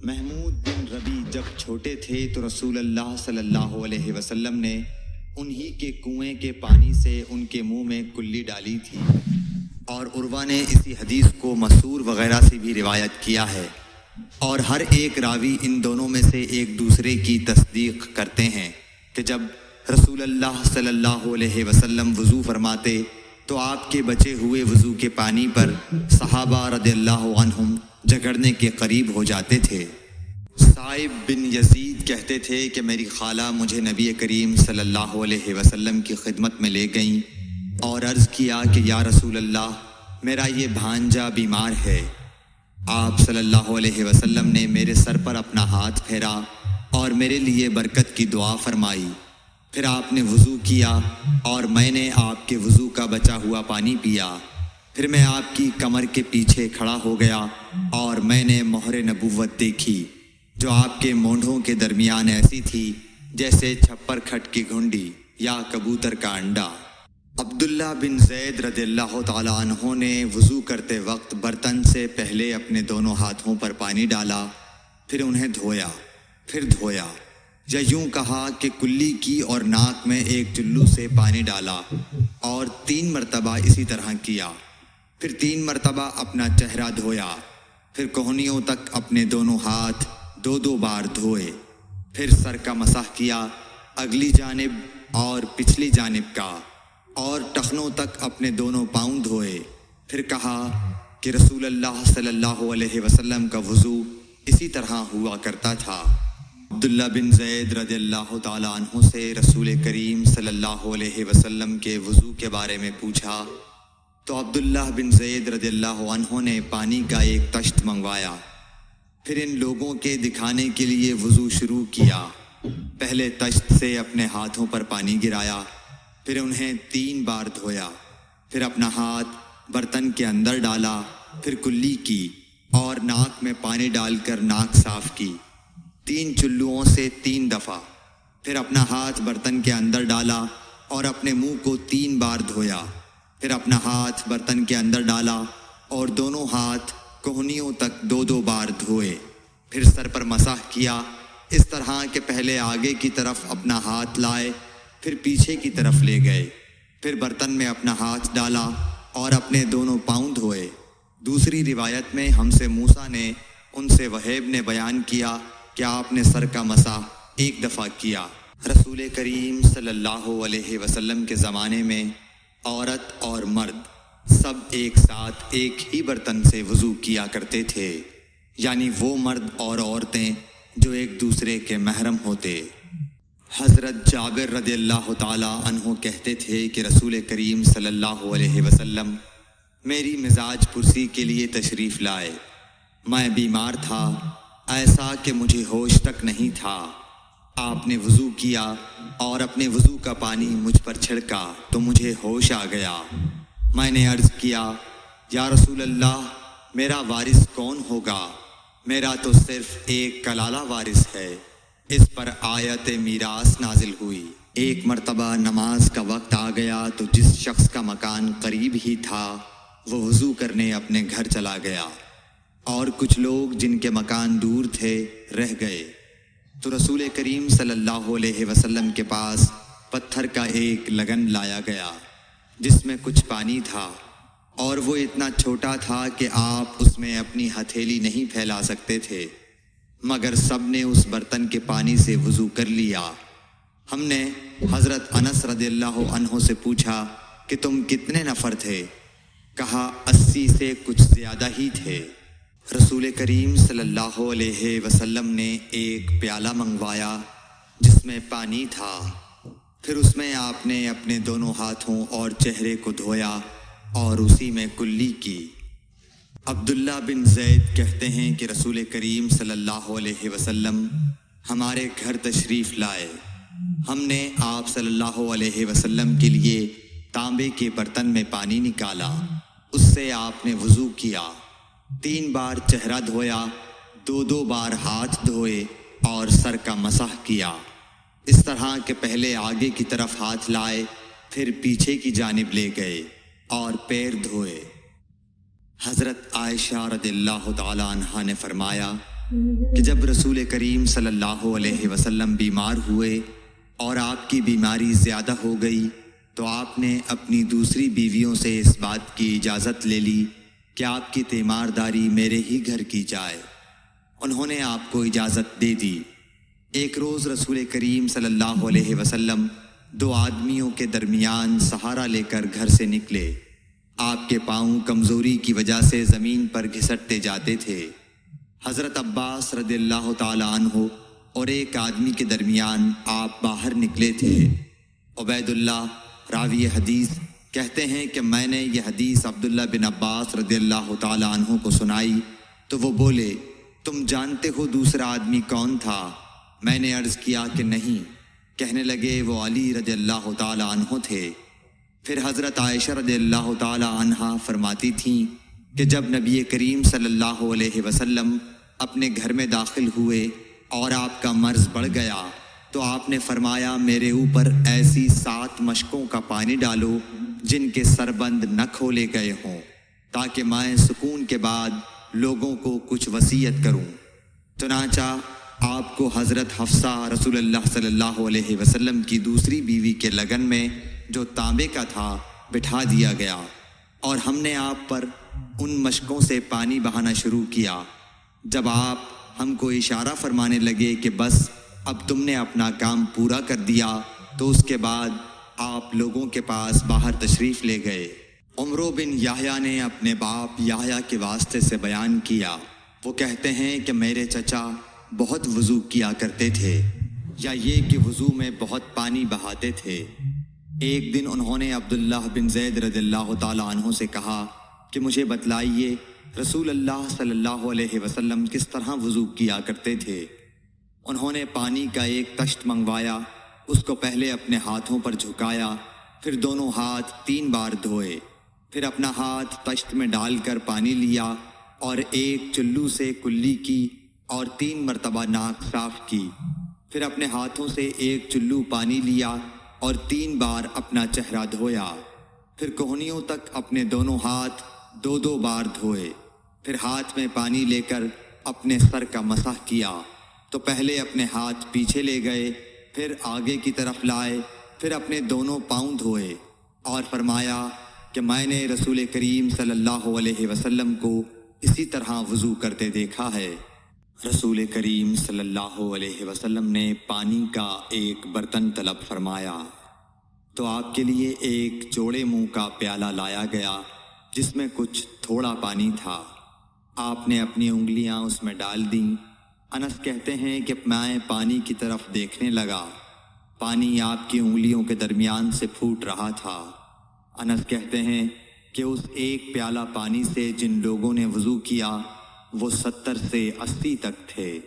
محمود بن ربی جب چھوٹے تھے تو رسول اللہ صلی اللہ علیہ وسلم نے انہی کے کنویں کے پانی سے ان کے منہ میں کلی ڈالی تھی، اور عروہ نے اسی حدیث کو مسعور وغیرہ سے بھی روایت کیا ہے، اور ہر ایک راوی ان دونوں میں سے ایک دوسرے کی تصدیق کرتے ہیں کہ جب رسول اللہ صلی اللہ علیہ وسلم وضو فرماتے تو آپ کے بچے ہوئے وضو کے پانی پر صحابہ رضی اللہ عنہم جھگڑنے کے قریب ہو جاتے تھے۔ صائب بن یزید کہتے تھے کہ میری خالہ مجھے نبی کریم صلی اللہ علیہ وسلم کی خدمت میں لے گئیں اور عرض کیا کہ یا رسول اللہ، میرا یہ بھانجا بیمار ہے۔ آپ صلی اللہ علیہ وسلم نے میرے سر پر اپنا ہاتھ پھیرا اور میرے لیے برکت کی دعا فرمائی۔ پھر آپ نے وضو کیا اور میں نے آپ کے وضو کا بچا ہوا پانی پیا۔ پھر میں آپ کی کمر کے پیچھے کھڑا ہو گیا اور میں نے مہر نبوت دیکھی جو آپ کے مونڈھوں کے درمیان ایسی تھی جیسے چھپر کھٹ کی گھنڈی یا کبوتر کا انڈا۔ عبداللہ بن زید رضی اللہ تعالیٰ عنہ نے وضو کرتے وقت برتن سے پہلے اپنے دونوں ہاتھوں پر پانی ڈالا، پھر انہیں دھویا، پھر دھویا، یا یوں کہا کہ کلی کی اور ناک میں ایک چلو سے پانی ڈالا اور 3 مرتبہ اسی طرح کیا، پھر 3 مرتبہ اپنا چہرہ دھویا، پھر کوہنیوں تک اپنے دونوں ہاتھ 2 بار دھوئے، پھر سر کا مسح کیا، اگلی جانب اور پچھلی جانب کا، اور ٹخنوں تک اپنے دونوں پاؤں دھوئے۔ پھر کہا کہ رسول اللہ صلی اللہ علیہ وسلم کا وضو اسی طرح ہوا کرتا تھا۔ عبداللہ بن زید رضی اللہ تعالیٰ عنہ سے رسول کریم صلی اللہ علیہ وسلم کے وضو کے بارے میں پوچھا تو عبداللہ بن زید رضی اللہ عنہ نے پانی کا ایک تشت منگوایا، پھر ان لوگوں کے دکھانے کے لیے وضو شروع کیا۔ پہلے تشت سے اپنے ہاتھوں پر پانی گرایا، پھر انہیں 3 بار دھویا، پھر اپنا ہاتھ برتن کے اندر ڈالا، پھر کلی کی اور ناک میں پانی ڈال کر ناک صاف کی 3 چلوؤں سے 3 دفعہ، پھر اپنا ہاتھ برتن کے اندر ڈالا اور اپنے منہ کو 3 بار دھویا، پھر اپنا ہاتھ برتن کے اندر ڈالا اور دونوں ہاتھ کوہنیوں تک 2 بار دھوئے، پھر سر پر مسح کیا، اس طرح کہ پہلے آگے کی طرف اپنا ہاتھ لائے، پھر پیچھے کی طرف لے گئے، پھر برتن میں اپنا ہاتھ ڈالا اور اپنے دونوں پاؤں دھوئے۔ دوسری روایت میں ہم سے موسیٰ نے ان سے وہیب نے بیان کیا کہ آپ نے سر کا مسح 1 دفعہ کیا۔ رسول کریم صلی اللہ علیہ وسلم کے زمانے میں عورت اور مرد سب ایک ساتھ ایک ہی برتن سے وضو کیا کرتے تھے، یعنی وہ مرد اور عورتیں جو ایک دوسرے کے محرم ہوتے۔ حضرت جابر رضی اللہ تعالیٰ عنہ کہتے تھے کہ رسول کریم صلی اللہ علیہ وسلم میری مزاج پرسی کے لیے تشریف لائے۔ میں بیمار تھا، ایسا کہ مجھے ہوش تک نہیں تھا۔ آپ نے وضو کیا اور اپنے وضو کا پانی مجھ پر چھڑکا تو مجھے ہوش آ گیا۔ میں نے عرض کیا یا رسول اللہ، میرا وارث کون ہوگا؟ میرا تو صرف ایک کلالہ وارث ہے۔ اس پر آیت میراث نازل ہوئی۔ ایک مرتبہ نماز کا وقت آ گیا تو جس شخص کا مکان قریب ہی تھا وہ وضو کرنے اپنے گھر چلا گیا، اور کچھ لوگ جن کے مکان دور تھے رہ گئے، تو رسول کریم صلی اللہ علیہ وسلم کے پاس پتھر کا ایک لگن لایا گیا جس میں کچھ پانی تھا، اور وہ اتنا چھوٹا تھا کہ آپ اس میں اپنی ہتھیلی نہیں پھیلا سکتے تھے، مگر سب نے اس برتن کے پانی سے وضو کر لیا۔ ہم نے حضرت انس رضی اللہ عنہ سے پوچھا کہ تم کتنے نفر تھے؟ کہا 80 سے کچھ زیادہ ہی تھے۔ رسول کریم صلی اللہ علیہ وسلم نے ایک پیالہ منگوایا جس میں پانی تھا، پھر اس میں آپ نے اپنے دونوں ہاتھوں اور چہرے کو دھویا اور اسی میں کلی کی۔ عبداللہ بن زید کہتے ہیں کہ رسول کریم صلی اللہ علیہ وسلم ہمارے گھر تشریف لائے۔ ہم نے آپ صلی اللہ علیہ وسلم کے لیے تانبے کے برتن میں پانی نکالا، اس سے آپ نے وضو کیا، 3 بار چہرہ دھویا، 2 بار ہاتھ دھوئے اور سر کا مسح کیا، اس طرح کہ پہلے آگے کی طرف ہاتھ لائے، پھر پیچھے کی جانب لے گئے اور پیر دھوئے۔ حضرت عائشہ رضی اللہ تعالیٰ عنہا نے فرمایا کہ جب رسول کریم صلی اللہ علیہ وسلم بیمار ہوئے اور آپ کی بیماری زیادہ ہو گئی تو آپ نے اپنی دوسری بیویوں سے اس بات کی اجازت لے لی کہ آپ کی تیمارداری میرے ہی گھر کی جائے۔ انہوں نے آپ کو اجازت دے دی۔ ایک روز رسول کریم صلی اللہ علیہ وسلم دو آدمیوں کے درمیان سہارا لے کر گھر سے نکلے۔ آپ کے پاؤں کمزوری کی وجہ سے زمین پر گھسٹتے جاتے تھے۔ حضرت عباس رضی اللہ تعالی عنہ اور ایک آدمی کے درمیان آپ باہر نکلے تھے۔ عبید اللہ راوی حدیث کہتے ہیں کہ میں نے یہ حدیث عبداللہ بن عباس رضی اللہ تعالی عنہ کو سنائی تو وہ بولے، تم جانتے ہو دوسرا آدمی کون تھا؟ میں نے عرض کیا کہ نہیں۔ کہنے لگے وہ علی رضی اللہ تعالی عنہ تھے۔ پھر حضرت عائشہ رضی اللہ تعالی عنہا فرماتی تھیں کہ جب نبی کریم صلی اللہ علیہ وسلم اپنے گھر میں داخل ہوئے اور آپ کا مرض بڑھ گیا تو آپ نے فرمایا میرے اوپر ایسی 7 مشکوں کا پانی ڈالو جن کے سربند نہ کھولے گئے ہوں تاکہ میں سکون کے بعد لوگوں کو کچھ وصیت کروں۔ چنانچہ آپ کو حضرت حفصہ رسول اللہ صلی اللہ علیہ وسلم کی دوسری بیوی کے لگن میں جو تانبے کا تھا بٹھا دیا گیا اور ہم نے آپ پر ان مشکوں سے پانی بہانا شروع کیا۔ جب آپ ہم کو اشارہ فرمانے لگے کہ بس اب تم نے اپنا کام پورا کر دیا تو اس کے بعد آپ لوگوں کے پاس باہر تشریف لے گئے۔ عمرو بن یحییٰ نے اپنے باپ یحییٰ کے واسطے سے بیان کیا، وہ کہتے ہیں کہ میرے چچا بہت وضو کیا کرتے تھے، یا یہ کہ وضو میں بہت پانی بہاتے تھے۔ ایک دن انہوں نے عبداللہ بن زید رضی اللہ تعالی عنہ سے کہا کہ مجھے بتلائیے رسول اللہ صلی اللہ علیہ وسلم کس طرح وضو کیا کرتے تھے۔ انہوں نے پانی کا ایک تشت منگوایا، اس کو پہلے اپنے ہاتھوں پر جھکایا، پھر دونوں ہاتھ 3 بار دھوئے، پھر اپنا ہاتھ تشت میں ڈال کر پانی لیا اور ایک چلو سے کلی کی اور 3 مرتبہ ناک صاف کی، پھر اپنے ہاتھوں سے ایک چلو پانی لیا اور 3 بار اپنا چہرہ دھویا، پھر کوہنیوں تک اپنے دونوں ہاتھ 2 بار دھوئے، پھر ہاتھ میں پانی لے کر اپنے سر کا مسح کیا تو پہلے اپنے ہاتھ پیچھے لے گئے، پھر آگے کی طرف لائے، پھر اپنے دونوں پاؤں دھوئے اور فرمایا کہ میں نے رسول کریم صلی اللہ علیہ وسلم کو اسی طرح وضو کرتے دیکھا ہے۔ رسول کریم صلی اللہ علیہ وسلم نے پانی کا ایک برتن طلب فرمایا تو آپ کے لیے ایک چوڑے منہ کا پیالہ لایا گیا جس میں کچھ تھوڑا پانی تھا۔ آپ نے اپنی انگلیاں اس میں ڈال دیں۔ انس کہتے ہیں کہ میں پانی کی طرف دیکھنے لگا، پانی آپ کی انگلیوں کے درمیان سے پھوٹ رہا تھا۔ انس کہتے ہیں کہ اس ایک پیالہ پانی سے جن لوگوں نے وضو کیا وہ 70 سے 80 تک تھے۔